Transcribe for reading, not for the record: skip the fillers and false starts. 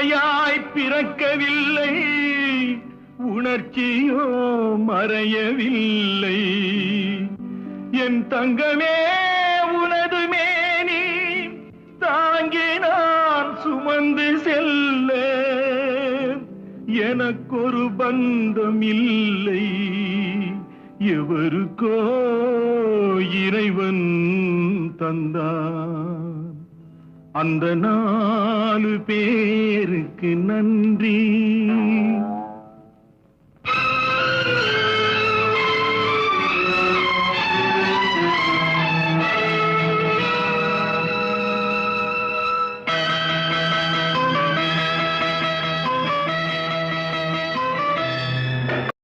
தாயாய் பிறக்கவில்லை, உணர்ச்சியோ மறையவில்லை. என் தங்கமே உனது மேனி தாங்கி நான் சுமந்து செல்ல எனக்கொரு பந்தம் இல்லை. எவருக்கோ இறைவன் தந்தான். அந்த 4 பேருக்கு நன்றி.